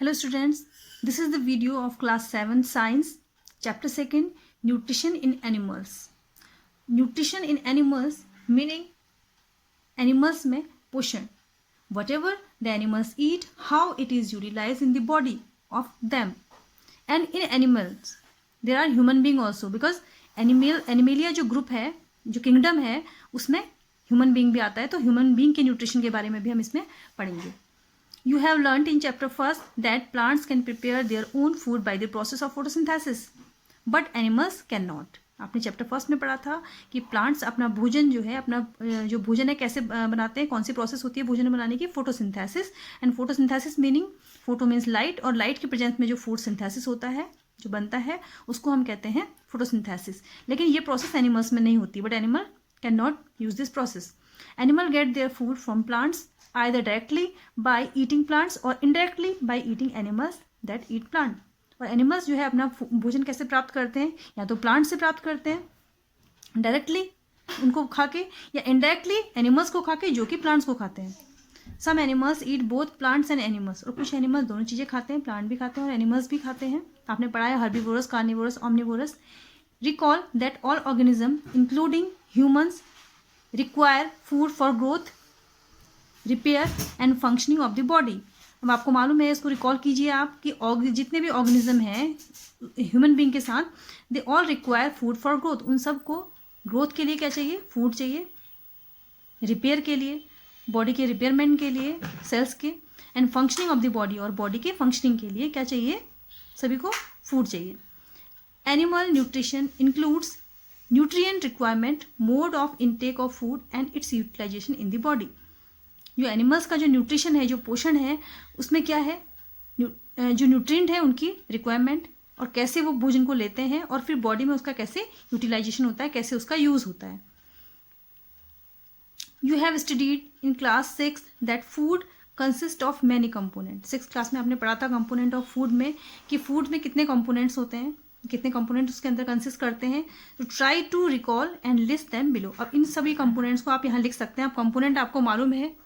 Hello students, this is the video of class 7 science chapter 2 nutrition in animals. Nutrition in animals meaning animals में पोषण. Whatever the animals eat, how it is utilized in the body of them. And in animals there are human being also because animalia जो group है, जो kingdom है, उसमें human being भी आता है. तो human being के nutrition के बारे में भी हम इसमें पढ़ेंगे. You have learnt in chapter 1 that plants can prepare their own food by the process of photosynthesis, but animals cannot. आपने चैप्टर 1 में पढ़ा था कि प्लांट्स अपना भोजन जो है, अपना जो भोजन है कैसे बनाते हैं, कौन सी प्रोसेस होती है भोजन बनाने की, photosynthesis. And photosynthesis meaning photo means light, और लाइट के प्रेजेंस में जो फूड सिंथेसिस होता है, जो बनता है, उसको हम कहते हैं फोटोसिंथेसिस. लेकिन ये प्रोसेस एनिमल्स में नहीं होती, but animal can not use this process. Animal gate their food from plants either directly by eating plants or indirectly by eating animals that eat plant. और एनिमल्स जो है अपना भोजन कैसे प्राप्त करते हैं, या तो प्लांट से प्राप्त करते हैं डायरेक्टली उनको खा के, या इनडायरेक्टली एनिमल्स को खा के जो कि प्लांट्स को खाते हैं. Some animals eat both plants and animals. और कुछ एनिमल्स दोनों चीज़ें खाते हैं, प्लांट भी खाते हैं और एनिमल्स भी खाते हैं. आपने पढ़ा है herbivorous, carnivorous, omnivorous. Recall that all organism including humans require food for growth, repair and functioning of the body. अब आपको मालूम है, इसको रिकॉल कीजिए आप कि जितने भी ऑर्गेनिज्म हैं ह्यूमन बीइंग के साथ, they all require food for growth. उन सबको ग्रोथ के लिए क्या चाहिए, फूड चाहिए. रिपेयर के लिए, बॉडी के रिपेयरमेंट के लिए, सेल्स के, and functioning of the body, और बॉडी के फंक्शनिंग के लिए क्या चाहिए, सभी को फूड चाहिए. Animal nutrition includes nutrient requirement, mode of intake of food and its utilisation in the body. जो एनिमल्स का जो न्यूट्रिशन है, जो पोषण है, उसमें क्या है, जो न्यूट्रिएंट है उनकी रिक्वायरमेंट, और कैसे वो भोजन को लेते हैं, और फिर बॉडी में उसका कैसे यूटिलाइजेशन होता है, कैसे उसका यूज होता है. You have studied in class 6 that food consist of many component. 6th class में आपने पढ़ा था कंपोनेंट ऑफ फूड में कि फूड में कितने कंपोनेंट्स होते हैं, कितने कंपोनेंट उसके अंदर कंसिस्ट करते हैं. तो try to recall and list them below. अब इन सभी कंपोनेंट्स को आप यहाँ लिख सकते हैं. अब कंपोनेंट आपको मालूम है,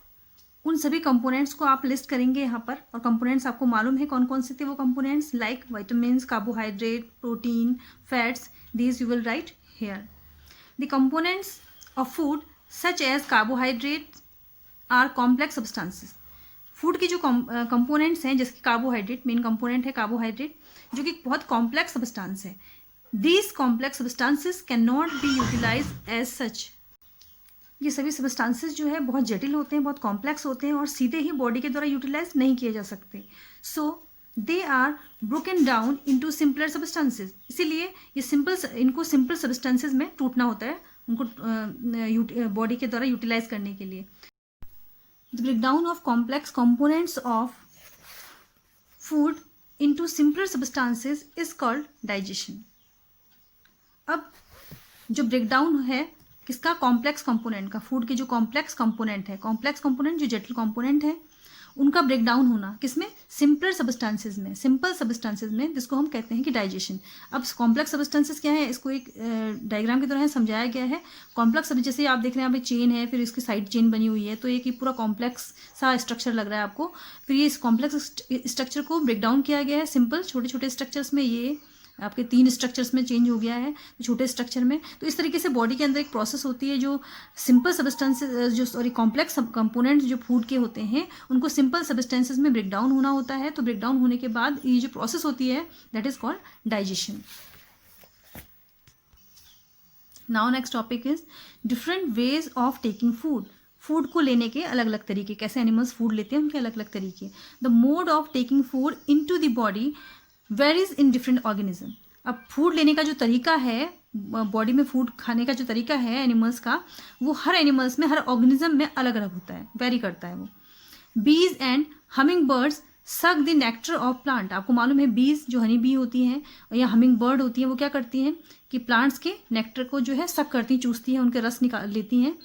उन सभी कंपोनेंट्स को आप लिस्ट करेंगे यहाँ पर. और कंपोनेंट्स आपको मालूम है कौन कौन से थे वो components, like vitamins, carbohydrate, protein, fats. These you will write here. The components of food such as carbohydrate are complex substances. Food के जो कंपोनेंट्स हैं, जैसे कार्बोहाइड्रेट मेन कंपोनेंट है, कार्बोहाइड्रेट जो कि बहुत कॉम्प्लेक्स सब्सटेंस है. These complex substances can not be utilise as such. ये सभी सब्सटेंसेस जो है बहुत जटिल होते हैं, बहुत कॉम्प्लेक्स होते हैं, और सीधे ही बॉडी के द्वारा यूटिलाइज नहीं किए जा सकते. So they are broken down into simpler substances. इसीलिए इनको सिंपल सब्सटेंसेस में टूटना होता है, उनको बॉडी के द्वारा यूटिलाइज करने के लिए. The breakdown of complex components of food into simpler substances is called digestion. अब जो ब्रेकडाउन है किसका, कॉम्प्लेक्स कंपोनेंट का, फूड के जो कॉम्प्लेक्स कंपोनेंट है, कॉम्प्लेक्स कंपोनेंट जो जटिल कंपोनेंट है, उनका ब्रेकडाउन होना किसमें, सिंपलर सब्सटेंसेस में, सिंपल सब्सटेंसेस में, जिसको हम कहते हैं कि डाइजेशन. अब कॉम्प्लेक्स सब्सटेंसेस क्या है, इसको एक डायग्राम की तरह समझाया गया है. कॉम्प्लेक्स जैसे आप देख रहे हैं, यहाँ पे चेन है, फिर इसकी साइड चेन बनी हुई है, तो एक पूरा कॉम्प्लेक्स सा स्ट्रक्चर लग रहा है आपको. फिर ये इस कॉम्प्लेक्स स्ट्रक्चर को ब्रेकडाउन किया गया है सिंपल छोटे छोटे स्ट्रक्चर्स में. ये आपके 3 स्ट्रक्चर्स में चेंज हो गया है छोटे स्ट्रक्चर में. तो इस तरीके से बॉडी के अंदर एक प्रोसेस होती है, जो सिंपल सब्सटेंसेस जो कॉम्प्लेक्स कंपोनेंट्स जो फूड के होते हैं, उनको सिंपल सब्सटेंसेस में ब्रेकडाउन होना होता है. तो ब्रेकडाउन होने के बाद ये जो प्रोसेस होती है, that is called digestion. Now next topic is different ways of taking food. Food को लेने के अलग अलग तरीके, कैसे एनिमल्स फूड लेते हैं उनके अलग अलग तरीके. The mode of taking food into the body varies in different organism. अब फूड लेने का जो तरीका है, बॉडी में फूड खाने का जो तरीका है एनिमल्स का, वो हर एनिमल्स में, हर ऑर्गेनिज्म में अलग अलग होता है, वेरी करता है वो. बीज and humming birds suck the nectar of plant. आपको मालूम है बीज जो हनी बी होती हैं या हमिंग बर्ड होती हैं, वो क्या करती हैं कि प्लांट्स के नेक्टर को जो है सक करती हैं, चूसती हैं, उनके रस निकाल लेती हैं.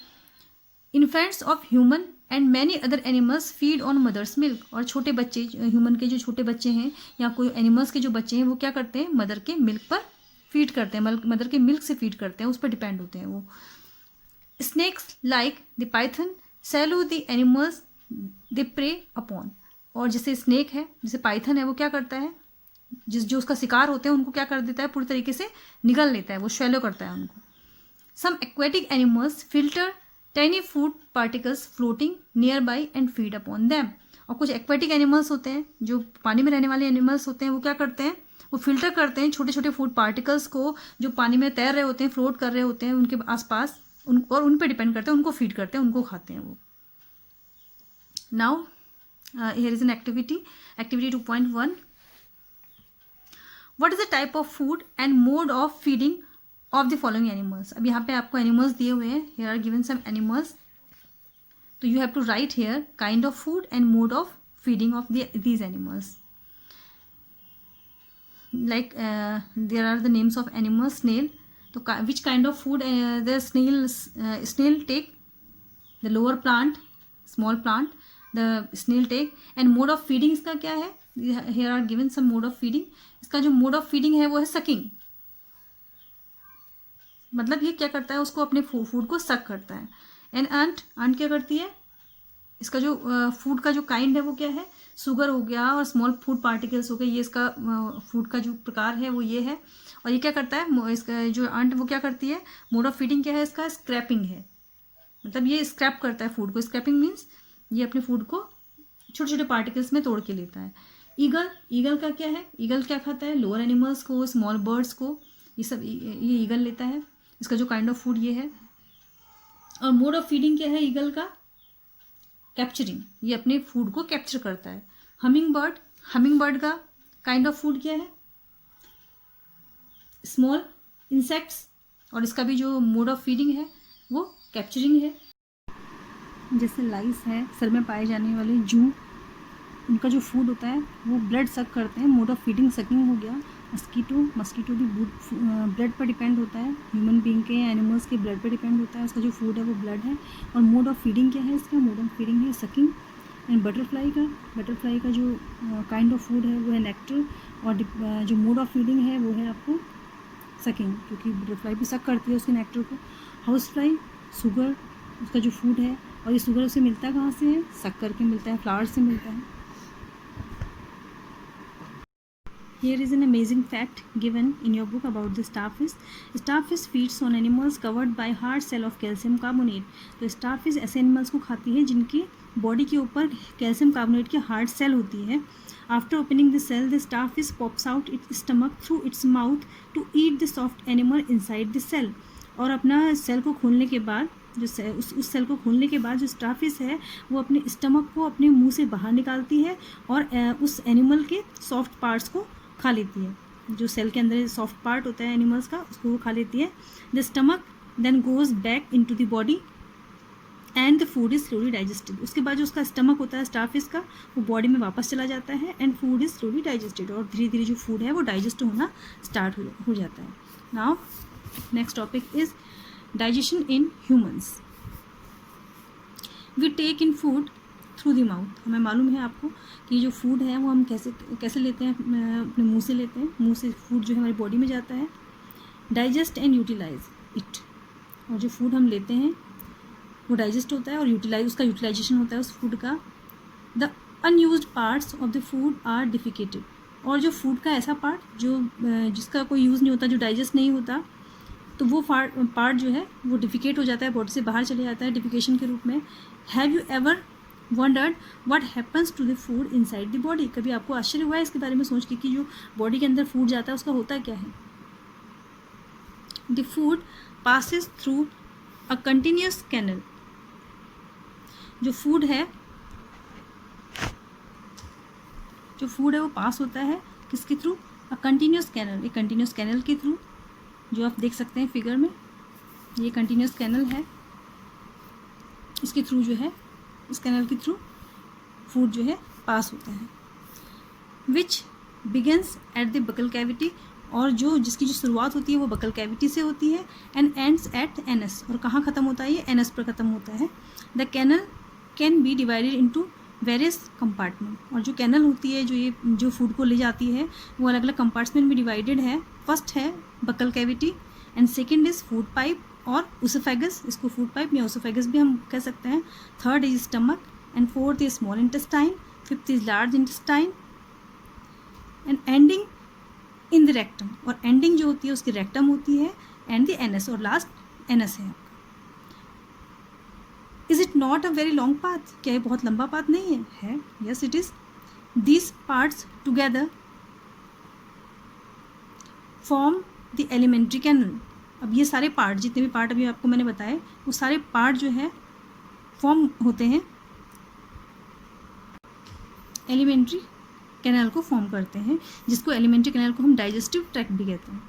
Infants of human and many other animals feed on mother's milk. और छोटे बच्चे, ह्यूमन के जो छोटे बच्चे हैं या कोई एनिमल्स के जो बच्चे हैं, वो क्या करते हैं, मदर के मिल्क पर फीड करते हैं, मदर के मिल्क से फीड करते हैं, उस पर डिपेंड होते हैं वो. Snakes like the python swallow the animals they prey upon. और जैसे स्नेक है, जैसे पाइथन है, वो क्या करता है, जो उसका शिकार होते हैं उनको क्या कर देता है, पूरी तरीके से निगल लेता है, वो स्वैलो करता है उनको। Some aquatic animals filter tiny food particles floating nearby and feed upon them। और कुछ एक्वेटिक एनिमल्स होते हैं, जो पानी में रहने वाले एनिमल्स होते हैं, वो क्या करते हैं, वो फिल्टर करते हैं छोटे छोटे फूड पार्टिकल्स को, जो पानी में तैर रहे होते हैं, फ्लोट कर रहे होते हैं उनके आसपास, और उन पे डिपेंड करते हैं, उनको फीड करते हैं, उनको खाते हैं वो। Now here is an activity 2.1। What is the type of food and mode of feeding of the following animals. अब यहाँ पे आपको एनिमल्स दिए हुए हैं, here are given some animals, तो you have to write here kind of food and mode of feeding of these animals. Like there are the names of animals. Snail, तो which kind of food the snail take, the lower plant, small plant the snail take. And mode of feeding इसका क्या है, here are given some mode of feeding. इसका जो mode of feeding है वो है sucking, मतलब ये क्या करता है, उसको अपने फूड को सक करता है। एंड अंट क्या करती है, इसका जो फूड का जो काइंड है वो क्या है, शुगर हो गया और स्मॉल फूड पार्टिकल्स हो गए, ये इसका फूड का जो प्रकार है वो ये है। और ये क्या करता है, इसका जो अंट वो क्या करती है, मोड ऑफ फीडिंग क्या है इसका, स्क्रैपिंग है, मतलब ये स्क्रैप करता है फूड को। स्क्रैपिंग मीन्स ये अपने फूड को छोटे छोटे पार्टिकल्स में तोड़ के लेता है। ईगल का क्या है, ईगल क्या खाता है, लोअर एनिमल्स को, स्मॉल बर्ड्स को, ये सब ये ईगल लेता है। इसका जो काइंड ऑफ फूड ये है। और मोड ऑफ फीडिंग क्या है ईगल का, कैप्चरिंग, ये अपने फूड को कैप्चर करता है। हमिंग बर्ड का काइंड ऑफ फूड क्या है, स्मॉल इंसेक्ट्स, और इसका भी जो मोड ऑफ फीडिंग है वो कैप्चरिंग है। जैसे लाइस है, सर में पाए जाने वाले जू, उनका जो फूड होता है वो ब्लड सक करते हैं, मोड ऑफ फीडिंग सकिंग हो गया। मस्कीटो भी ब्लड पर डिपेंड होता है, ह्यूमन बीइंग के, एनिमल्स के ब्लड पर डिपेंड होता है, उसका जो फूड है वो ब्लड है। और मोड ऑफ फीडिंग क्या है इसका, मोड ऑफ फीडिंग है सकिंग। एंड बटरफ्लाई का जो काइंड ऑफ फूड है वो है नेक्टर, और जो मोड ऑफ फीडिंग है वो है आपको सकिंग, क्योंकि बटरफ्लाई भी सक करती है उसके नेक्टर को। हाउस फ्लाई, शुगर उसका जो फूड है, और ये शुगर उसे मिलता है कहाँ से है, सक करके मिलता है, फ्लावर से मिलता है। Here is an amazing fact given in your book about the starfish. Starfish feeds on animals covered by hard shell of calcium carbonate. तो starfish ऐसे animals को खाती है जिनकी बॉडी के ऊपर कैल्शियम कार्बोनेट की हार्ड सेल होती है। After opening the cell, the starfish pops out its stomach through its mouth to eat the soft animal inside the cell. और अपना सेल को खोलने के बाद, उस सेल को खोलने के बाद जो स्टारफिश है वो अपने स्टमक को अपने मुंह से बाहर निकालती है और उस एनिमल के सॉफ्ट पार्ट्स को खा लेती है। जो सेल के अंदर सॉफ्ट पार्ट होता है एनिमल्स का, उसको वो खा लेती है। The stomach then goes back into the body and the food is slowly digested. उसके बाद जो उसका स्टमक होता है स्टारफिश का, वो बॉडी में वापस चला जाता है and food is slowly digested, और धीरे धीरे जो फूड है वो डाइजेस्ट होना स्टार्ट हो जाता है। Now next topic is digestion in humans. We take in food through the mouth. हमें मालूम है आपको कि जो फूड है वो हम कैसे लेते हैं, अपने मुंह से लेते हैं। मुंह से फूड जो है हमारी बॉडी में जाता है। डाइजेस्ट एंड यूटिलाइज इट, और जो फूड हम लेते हैं वो डाइजेस्ट होता है और उसका यूटिलाइजेशन होता है उस फूड का। The unused parts of the food are defecated, और जो फूड का ऐसा पार्ट जिसका कोई यूज़ नहीं होता, जो डाइजेस्ट नहीं होता, तो वो पार्ट जो है वो डिफिकेट हो जाता है, बॉडी से बाहर चले जाता है डिफिकेशन के रूप में। Have you ever wondered what happens to the food inside the body? कभी आपको आश्चर्य हुआ है इसके बारे में सोच के कि जो बॉडी के अंदर फूड जाता है उसका होता क्या है? The food passes through a continuous canal. जो फूड है वो पास होता है किसके थ्रू? A continuous canal. एक कंटिन्यूस कैनल के थ्रू, जो आप देख सकते हैं फिगर में, ये कंटिन्यूस कैनल है, इसके थ्रू जो है, इस कैनल के थ्रू फूड जो है पास होता है। Which begins at the buccal cavity, और जिसकी जो शुरुआत होती है वो बकल कैविटी से होती है। एंड एंड्स एट एनस, और कहाँ ख़त्म होता है ये? एनस पर ख़त्म होता है। The canal can be divided into various compartment, और जो कैनल होती है जो फूड को ले जाती है वो अलग अलग कंपार्टमेंट में डिवाइडेड है। फर्स्ट है buccal cavity, and second is food pipe और ओसोफेगस, इसको फूड पाइप या ओसोफेगस भी हम कह सकते हैं। Third is stomach, and fourth is small intestine, fifth is large intestine and ending in the rectum, और एंडिंग जो होती है उसकी रेक्टम होती है एंड द एनस, और लास्ट एनस है। Is it not a very long path, क्या ये बहुत लंबा पाथ नहीं है? Yes it is. These parts together form the alimentary canal. अब ये सारे पार्ट, जितने भी पार्ट अभी आपको मैंने बताए, वो सारे पार्ट जो है फॉर्म होते हैं, एलिमेंट्री कैनाल को फॉर्म करते हैं, जिसको एलिमेंट्री कैनाल को हम डाइजेस्टिव ट्रैक्ट भी कहते हैं।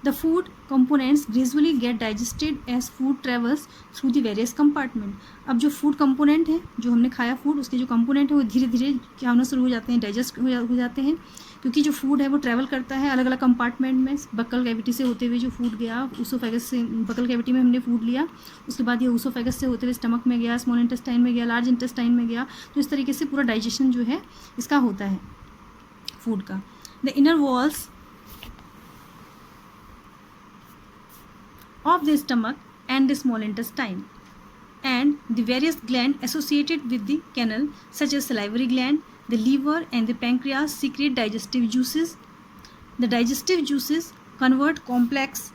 The food components gradually get digested as food travels through the various compartment. अब जो फूड कंपोनेंट है, जो हमने खाया फूड, उसके जो कंपोनेंट है वो धीरे धीरे क्या होना शुरू हो जाते हैं, डाइजेस्ट हो जाते हैं, क्योंकि जो फूड है वो ट्रैवल करता है अलग अलग कंपार्टमेंट में। बक्कल कैविटी से होते हुए जो फूड गया, ऊसोफेगस से, बक्कल कैविटी में हमने फूड लिया, उसके बाद ये ऊसोफेगस से होते हुए स्टमक में गया, स्मॉल इंटेस्टाइन में गया, लार्ज इंटेस्टाइन में गया। तो इस तरीके से पूरा डाइजेशन जो है इसका होता है फूड का। The inner walls of the stomach and the small intestine and the various glands associated with the canal such as salivary gland, the liver and the pancreas secrete digestive juices. The digestive juices convert complex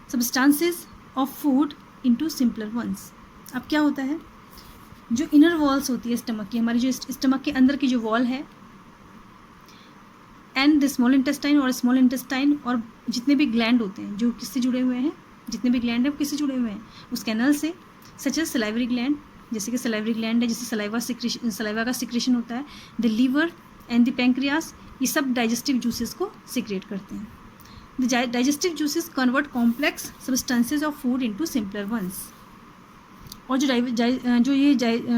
substances of food into simpler ones. अब क्या होता है, जो inner walls होती है stomach की, हमारी जो स्टमक के अंदर की जो वॉल है, एंड द स्मॉल इंटेस्टाइन और स्मॉल इंटेस्टाइन, और जितने भी ग्लैंड होते हैं जो किससे जुड़े हुए हैं, जितने भी ग्लैंड है वो किससे जुड़े हुए हैं, उस कैनल से, सच एज सलाइवरी ग्लैंड, जैसे कि सलाइवरी ग्लैंड है जिससे सलाइवा का सिक्रेशन होता है, the liver and the pancreas, ये सब डाइजेस्टिव जूसेस को सिक्रेट करते हैं। The digestive juices convert complex substances of food into simpler ones. और जो ये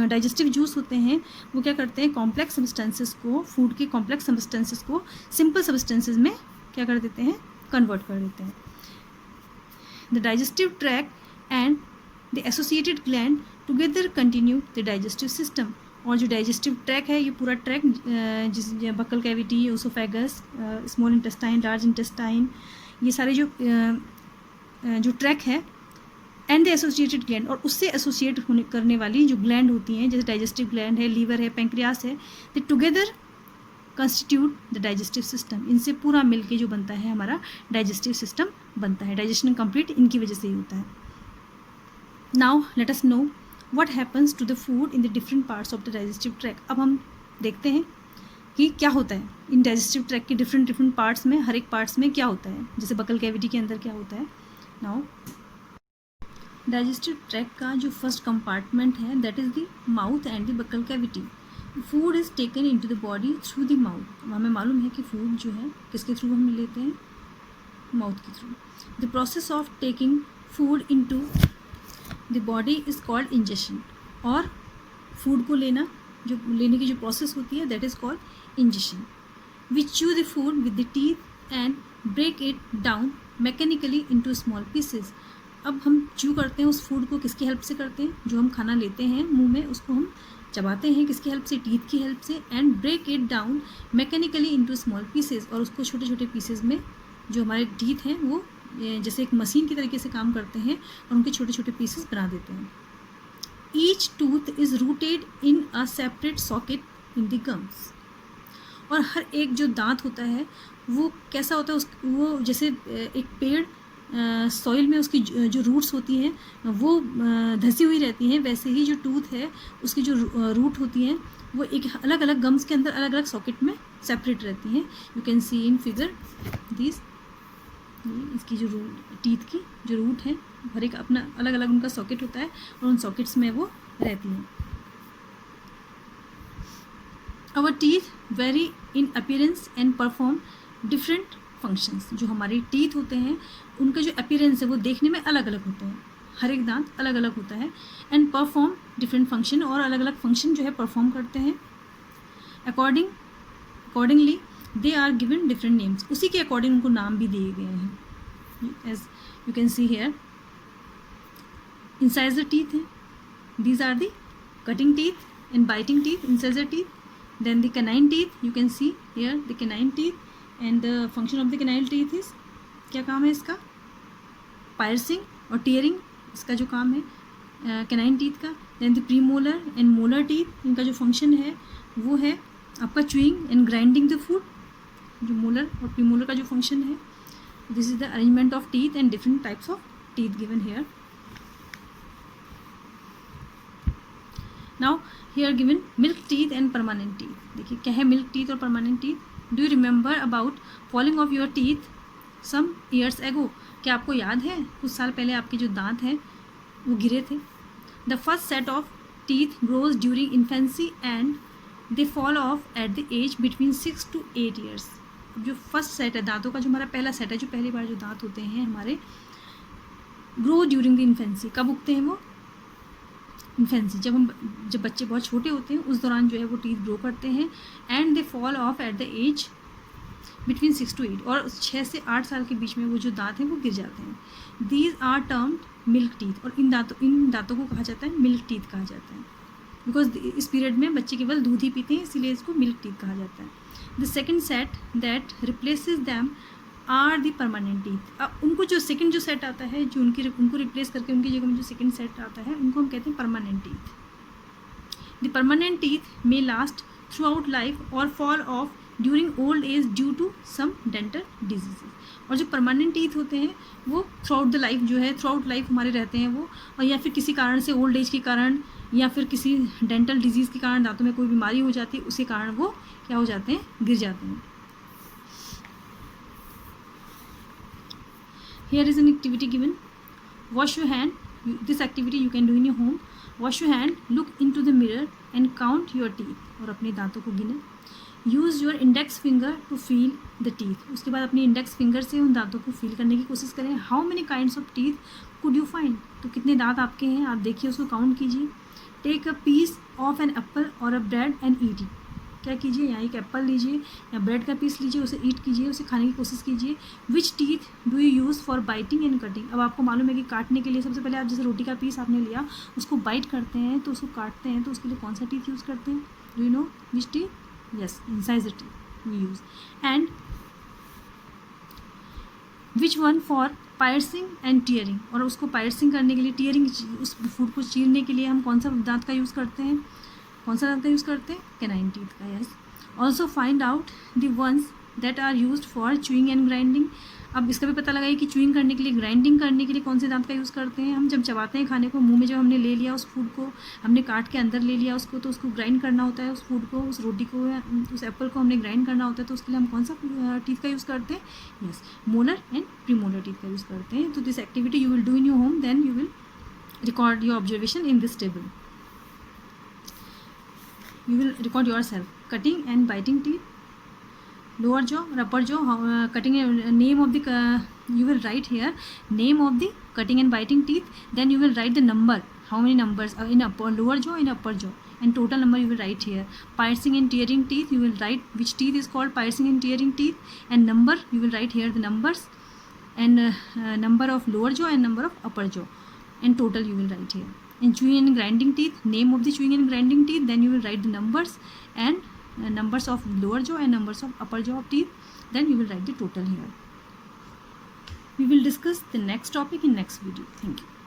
डाइजेस्टिव जूस होते हैं वो क्या करते हैं, कॉम्प्लेक्स सब्सटेंसेस को, फूड के कॉम्प्लेक्स सब्सटेंसेस को सिंपल सब्सटेंसेस में क्या कर देते हैं, कन्वर्ट कर देते हैं। The digestive tract and the associated gland together continue the digestive system. और जो डाइजेस्टिव ट्रैक है, ये पूरा ट्रैक जिस buccal cavity, oesophagus, small intestine, large intestine, ये सारे जो ट्रैक है, एंड द एसोसिएटेड ग्लैंड, और उससे एसोसिएट होने करने वाली जो ग्लैंड होती हैं, जैसे डाइजेस्टिव ग्लैंड है, लीवर है, पैंक्रियास है, the together constitute the digestive system. इनसे पूरा मिलके जो बनता है हमारा डाइजेस्टिव सिस्टम बनता है। डाइजेशन कंप्लीट इनकी वजह से ही होता है। Now let us know what happens to the food in the different parts of the digestive tract. अब हम देखते हैं कि क्या होता है इन डाइजेस्टिव ट्रैक के डिफरेंट पार्ट्स में, हर एक पार्ट्स में क्या होता है, जैसे बक्कल कैविटी के अंदर क्या होता है। नाउ डाइजेस्टिव ट्रैक का जो फर्स्ट कंपार्टमेंट है, that is the mouth and the buccal cavity. Food is taken into the body through the mouth. हमें मालूम है कि फूड जो है किसके थ्रू हम लेते हैं, माउथ के through. The process of taking food into the body is called ingestion. और फूड को लेने की जो प्रोसेस होती है, that is called ingestion. We chew the food with the teeth and break it down mechanically into small pieces. अब हम chew करते हैं उस फूड को, किसकी हेल्प से करते हैं, जो हम खाना लेते हैं मुंह में उसको हम चबाते हैं, किसकी हेल्प से, टीथ की हेल्प से, and break it down mechanically into small pieces. और उसको छोटे छोटे पीसेस में, जो हमारे टीथ हैं वो जैसे एक मशीन की तरीके से काम करते हैं और उनके छोटे छोटे पीसेस बना देते हैं। Each tooth is rooted in a separate socket in the gums. और हर एक जो दांत होता है वो कैसा होता है, वो जैसे एक पेड़ सॉइल में उसकी जो रूट्स होती हैं वो धंसी हुई रहती हैं, वैसे ही जो टूथ है उसकी जो रूट होती हैं वो एक अलग अलग गम्स के अंदर अलग अलग सॉकेट में सेपरेट रहती हैं। You can C in figure this, इसकी जो टीथ की जो रूट है, हर एक अपना अलग अलग उनका सॉकेट होता है और उन सॉकेट्स में वो रहती हैं। Our teeth vary in appearance and perform different functions. जो हमारे टीथ होते हैं उनका जो अपीयरेंस है वो देखने में अलग अलग होते हैं, हर एक दांत अलग अलग होता है, एंड परफॉर्म डिफरेंट फंक्शन, और अलग अलग फंक्शन जो है परफॉर्म करते हैं। Accordingly they are given different names. उसी के अकॉर्डिंग उनको नाम भी दिए गए हैं। As you can see here incisor teeth है, these are the cutting teeth and biting teeth, incisor teeth. Then the canine teeth, you can see here the canine teeth, and the function of the canine teeth is, क्या काम है इसका, पायर्सिंग और tearing इसका जो काम है। कैनाइन टीथ का. Then the premolar and molar teeth, इनका जो फंक्शन है वो है आपका chewing and grinding the food. जो मोलर और प्रीमोलर का जो फंक्शन है, this is the arrangement of teeth and different types of teeth given here. Now here given milk teeth and permanent teeth. देखिए क्या है मिल्क टीथ और permanent teeth. Do you remember about falling off your teeth some years ago. क्या आपको याद है कुछ साल पहले आपके जो दांत हैं वो गिरे थे. The first set of teeth grows during infancy and they fall off at the age between 6 to 8 years. जो फर्स्ट सेट है दांतों का, जो हमारा पहला सेट है, जो पहली बार जो दांत होते हैं हमारे, ग्रो ड्यूरिंग द इन्फेंसी. कब उगते हैं वो? इन्फेंसी, जब बच्चे बहुत छोटे होते हैं उस दौरान जो है वो टीथ ग्रो करते हैं. And they fall off at the age between 6 to 8, और 6 से 8 साल के बीच में वो जो दांत हैं वो गिर जाते हैं. These are termed milk teeth. और इन दांतों को कहा जाता है मिल्क टीथ कहा जाता है, बिकॉज इस पीरियड में बच्चे केवल दूध ही पीते हैं, इसीलिए इसको मिल्क टीथ कहा जाता है. The second set that replaces them are the permanent teeth. अब उनको जो सेकंड जो सेट आता है, जो उनको रिप्लेस करके उनकी जगह में जो सेकंड सेट आता है, उनको हम कहते हैं permanent teeth. The permanent teeth may last throughout life और fall off during old age due to some dental diseases. और जो परमानेंट टीथ होते हैं वो थ्रू आउट द लाइफ जो है, थ्रू आउट लाइफ हमारे रहते हैं वो, और या फिर किसी कारण से ओल्ड एज के कारण या फिर किसी डेंटल डिजीज़ के कारण दांतों में कोई बीमारी हो जाती है, उसके कारण वो क्या हो जाते हैं, गिर जाते हैं. Here is an activity given. Wash your hand. This activity you can do in your home. Wash your hand, look into the mirror and count your teeth. और अपने दांतों को गिने. Use your index finger to feel the teeth. उसके बाद अपनी index finger से उन दांतों को फील करने की कोशिश करें. How many kinds of teeth could you find? तो कितने दांत आपके हैं आप देखिए, उसको काउंट कीजिए. Take a piece of an apple or a bread and eat it. क्या कीजिए, यहाँ एक एप्पल लीजिए या ब्रेड का पीस लीजिए, उसे ईट कीजिए, उसे खाने की कोशिश कीजिए. Which teeth do you use for biting and cutting. अब आपको मालूम है कि काटने के लिए सबसे पहले आप जैसे रोटी का पीस आपने लिया, उसको बाइट करते हैं तो उसको काटते हैं, तो उसके लिए कौन सा टीथ यूज़ करते हैं? Do you know which teeth? Yes, incisor teeth we use. And which one for piercing and tearing. और उसको पायर्सिंग करने के लिए, टीयरिंग उस फूड को चीरने के लिए हम कौन सा दांत का यूज़ करते हैं? कौन सा दांत का यूज़ करते हैं? कैनाइन टीथ का. Yes. Also find out the ones that are used for chewing and grinding. अब इसका भी पता लगाइए कि च्यूइंग करने के लिए, ग्राइंडिंग करने के लिए कौन से दांत का यूज़ करते हैं. हम जब चबाते हैं खाने को, मुंह में जब हमने ले लिया उस फूड को, हमने काट के अंदर ले लिया उसको, तो उसको ग्राइंड करना होता है, उस फूड को, उस रोटी को, उस एप्पल को हमने ग्राइंड करना होता है, तो उसके लिए हम कौन सा टीथ का यूज़ करते हैं? Yes, molar and premolar teeth का यूज़ करते हैं. तो this activity you will do in your home, then you will record your observation in this table. You will record yourself. Cutting and biting teeth, lower jaw, upper jaw, cutting name of the you will write here name of the cutting and biting teeth. Then you will write the number, how many numbers in upper, lower jaw and upper jaw, and total number you will write here. Piercing and tearing teeth, you will write which teeth is called piercing and tearing teeth, and number you will write here the numbers, and number of lower jaw and number of upper jaw, and total you will write here. In chewing and grinding teeth, name of the chewing and grinding teeth, then you will write the numbers and numbers of lower jaw and numbers of upper jaw of teeth, then you will write the total here. We will discuss the next topic in next video. Thank you.